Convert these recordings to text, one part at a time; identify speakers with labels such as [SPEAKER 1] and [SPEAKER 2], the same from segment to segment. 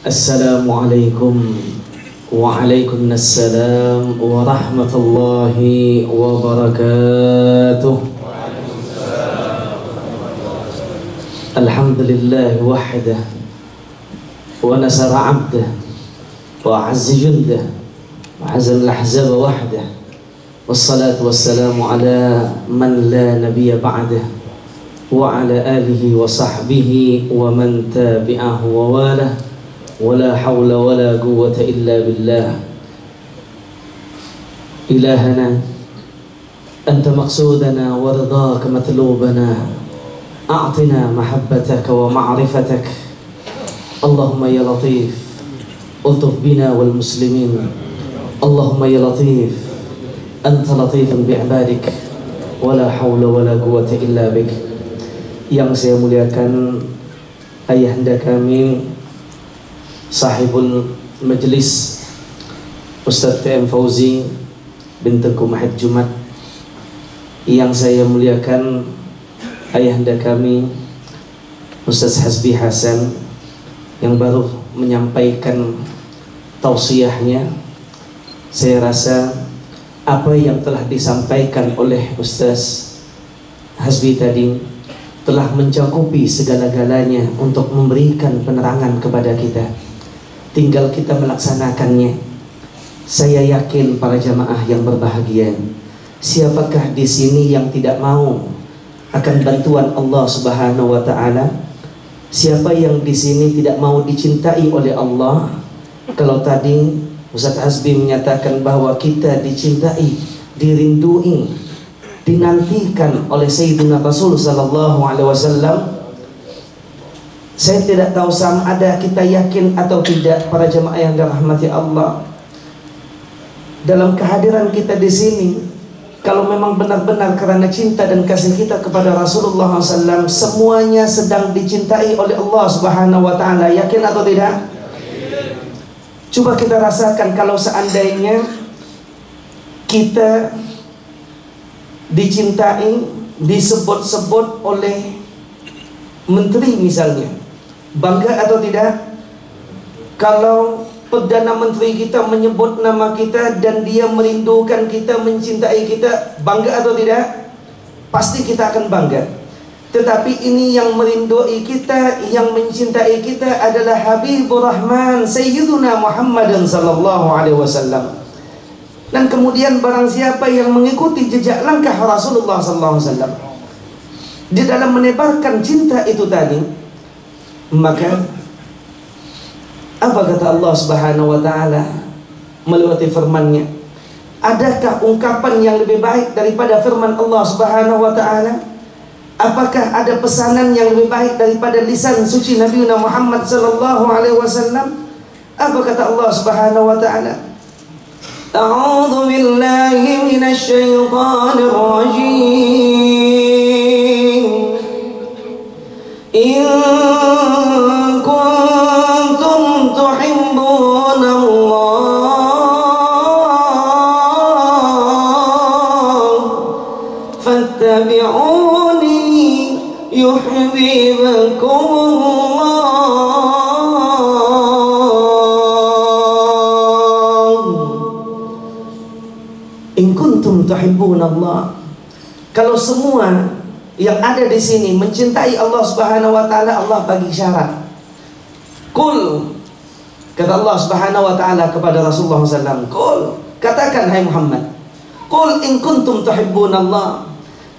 [SPEAKER 1] Assalamualaikum Waalaikumsalam warahmatullahi wabarakatuh. Alhamdulillah wahdah wa nasara abdah wa azza jundah wa hazal al-ahzab wahdah wassalatu wassalamu ala man la nabiyya ba'dah wa ala alihi wa sahbihi wa man tabi'ahu wa walah. ولا حول ولا قوة إلا بالله. إلهنا أنت مقصودنا ورضاك مطلوبنا، أعطنا محبتك ومعرفتك. اللهم يا لطيف ألطف بنا والمسلمين. اللهم يا لطيف أنت لطيف بعبادك ولا حول ولا قوة إلا بك. Yang saya muliakan ayahanda kami Sahibul Majlis Ustaz TM Fauzi bin Tengku Mahid Jumat, yang saya muliakan ayahanda kami Ustaz Hasbi Hasan yang baru menyampaikan tausiahnya. Saya rasa apa yang telah disampaikan oleh Ustaz Hasbi tadi telah mencakupi segala-galanya untuk memberikan penerangan kepada kita. Tinggal kita melaksanakannya. Saya yakin para jamaah yang berbahagia, siapakah di sini yang tidak mau akan bantuan Allah Subhanahu wa taala? Siapa yang di sini tidak mau dicintai oleh Allah? Kalau tadi Ustaz Hasbi menyatakan bahwa kita dicintai, dirindui, dinantikan oleh Sayyidina Rasul sallallahu alaihi wasallam. Saya tidak tahu sama ada kita yakin atau tidak para jemaah yang dirahmati Allah. Dalam kehadiran kita di sini, kalau memang benar-benar karena cinta dan kasih kita kepada Rasulullah SAW, semuanya sedang dicintai oleh Allah Subhanahu wa taala. Yakin atau tidak? Coba kita rasakan kalau seandainya kita dicintai, disebut-sebut oleh menteri misalnya, bangga atau tidak? Kalau Perdana Menteri kita menyebut nama kita dan dia merindukan kita, mencintai kita, bangga atau tidak? Pasti kita akan bangga. Tetapi ini yang merindui kita, yang mencintai kita adalah Habibur Rahman Sayyiduna Muhammadan sallallahu alaihi wasallam. Dan kemudian barang siapa yang mengikuti jejak langkah Rasulullah sallallahu alaihi wasallam di dalam menebarkan cinta itu tadi, maka apa kata Allah Subhanahu wa taala melalui firman-Nya? Adakah ungkapan yang lebih baik daripada firman Allah Subhanahu wa taala? Apakah ada pesanan yang lebih baik daripada lisan suci Nabi Muhammad sallallahu alaihi wasallam? Apa kata Allah Subhanahu wa taala? A'udzu billahi minasy syaithanir rajim. In kuntum tuhibbuna Allah fattabi'uni yuhibbukum Allah. In kuntum tuhibbuna Allah. Kalau semua yang ada di sini mencintai Allah Subhanahu wa taala, Allah bagi syarat. Qul, kata Allah Subhanahu wa taala kepada Rasulullah SAW, qul, katakan hai Muhammad, qul in kuntum tuhibbuna Allah.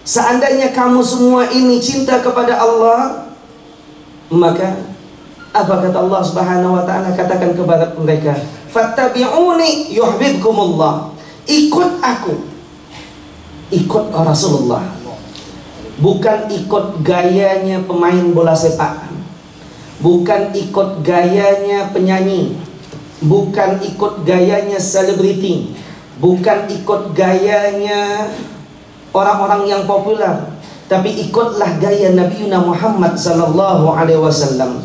[SPEAKER 1] Seandainya kamu semua ini cinta kepada Allah, maka apa kata Allah Subhanahu wa taala? Katakan kepada mereka, fattabi'uni yuhibbukumullah. Ikut aku, ikut Rasulullah. Bukan ikut gayanya pemain bola sepak, bukan ikut gayanya penyanyi, bukan ikut gayanya selebriti, bukan ikut gayanya orang-orang yang populer, tapi ikutlah gaya Nabi Muhammad sallallahu alaihi wasallam.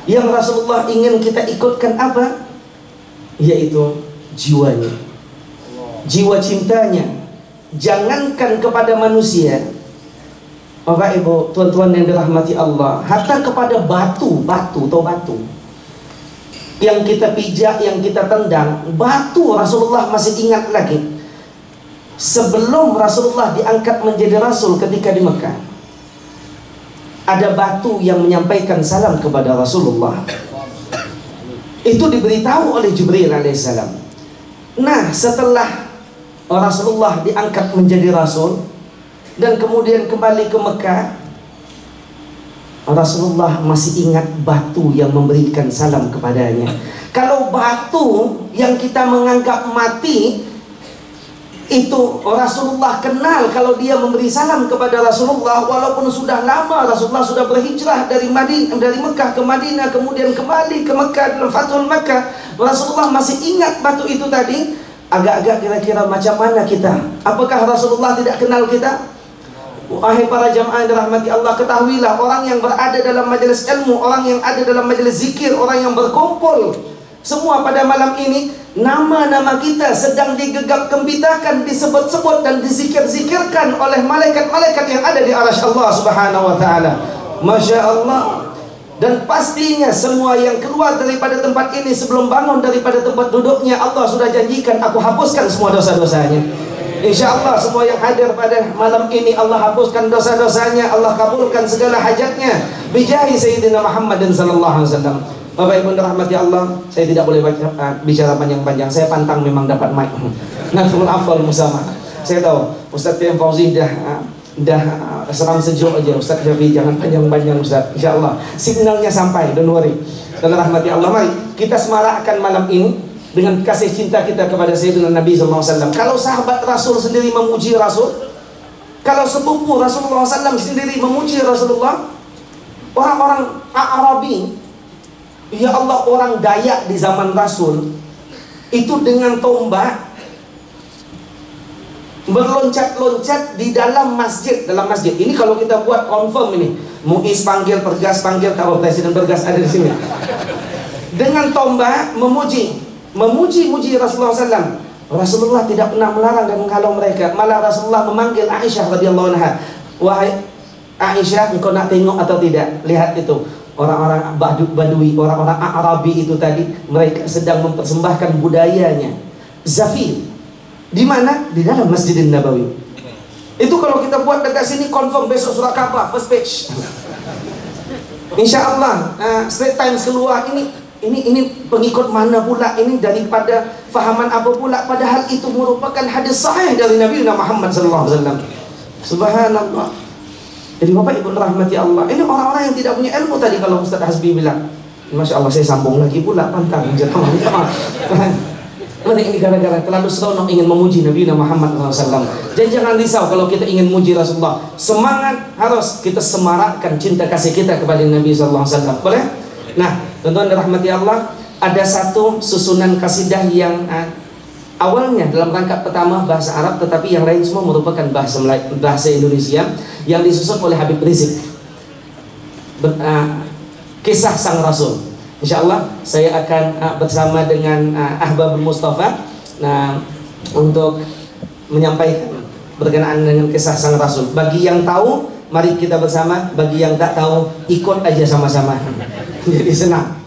[SPEAKER 1] Yang Rasulullah ingin kita ikutkan apa? Yaitu jiwanya, jiwa cintanya. Jangankan kepada manusia, Bapak Ibu, tuan-tuan yang dirahmati Allah, hatta kepada batu, yang kita pijak, yang kita tendang, batu Rasulullah masih ingat lagi. Sebelum Rasulullah diangkat menjadi Rasul ketika di Mekah, ada batu yang menyampaikan salam kepada Rasulullah. Itu diberitahu oleh Jibril alaihissalam. Nah, setelah Rasulullah diangkat menjadi Rasul dan kemudian kembali ke Mekah, Rasulullah masih ingat batu yang memberikan salam kepadanya. Kalau batu yang kita menganggap mati itu Rasulullah kenal, kalau dia memberi salam kepada Rasulullah, walaupun sudah lama Rasulullah sudah berhijrah dari Mekah ke Madinah, kemudian kembali ke Mekah dalam Fathul Makkah, Rasulullah masih ingat batu itu tadi. Agak-agak kira-kira macam mana kita? Apakah Rasulullah tidak kenal kita? Wahai para jamaah yang dirahmati Allah, ketahuilah, orang yang berada dalam majelis ilmu, orang yang ada dalam majelis zikir, orang yang berkumpul semua pada malam ini, nama-nama kita sedang digegap gembitakan, disebut-sebut dan dizikir-zikirkan oleh malaikat-malaikat yang ada di arasy Allah Subhanahu wa taala. Masya Allah. Dan pastinya semua yang keluar daripada tempat ini sebelum bangun daripada tempat duduknya, Allah sudah janjikan, aku hapuskan semua dosa-dosanya. Insya Allah semua yang hadir pada malam ini, Allah hapuskan dosa-dosanya, Allah kabulkan segala hajatnya bijahi Sayyidina Muhammadin sallallahu alaihi wasallam. Bapak Ibu dirahmati Allah, saya tidak boleh bicara panjang-panjang. Saya pantang memang dapat mic. Nafsul afal musama. Saya tahu Ustaz PM Fauzi dah seram sejuk aja. Ustaz Syafi'i jangan panjang-panjang Ustaz. Insyaallah signalnya sampai, don't worry. Dan rahmati Allah, mari kita semarakkan malam ini dengan kasih cinta kita kepada Sayyidina Nabi SAW. Kalau sahabat Rasul sendiri memuji Rasul, kalau sepupu Rasulullah SAW sendiri memuji Rasulullah, orang-orang Arabi, ya Allah, orang Dayak di zaman Rasul itu dengan tombak berloncat-loncat di dalam masjid. Ini kalau kita buat confirm ini, Muiz panggil, Pergas panggil, kalau Presiden Pergas ada di sini, dengan tombak memuji Rasulullah SAW. Rasulullah tidak pernah melarang dan menghalau mereka. Malah Rasulullah memanggil Aisyah radhiyallahu anha, wahai Aisyah, engkau nak tengok atau tidak? Lihat itu, orang-orang Badui, orang-orang Arabi itu tadi, mereka sedang mempersembahkan budayanya. Zafir. Di mana? Di dalam Masjidin Nabawi. Itu kalau kita buat dekat sini, confirm besok surah Kaabah first page. Insya Allah Straits Times keluar, ini pengikut mana pula, ini daripada fahaman apa pula, padahal itu merupakan hadis sahih dari Nabi Muhammad SAW. Subhanallah. Jadi Bapak Ibu rahmati Allah, ini orang-orang yang tidak punya ilmu tadi. Kalau Ustaz Hasbi bilang, Masya Allah, saya sambung lagi pula, pantang. Ini gara-gara terlalu seronok ingin memuji Nabi Muhammad SAW. Dan jangan risau kalau kita ingin memuji Rasulullah. Semangat, harus kita semarakkan cinta kasih kita kepada Nabi SAW. Boleh? Nah, tuan-tuan dirahmati Allah, ada satu susunan kasidah yang awalnya dalam rangkap pertama bahasa Arab, tetapi yang lain semua merupakan bahasa Indonesia yang disusun oleh Habib Rizik. Kisah Sang Rasul. Insya Allah saya akan bersama dengan Ahbab Mustafa untuk menyampaikan berkenaan dengan kisah Sang Rasul. Bagi yang tahu, mari kita bersama. Bagi yang tak tahu, ikut aja sama-sama. Jadi senang.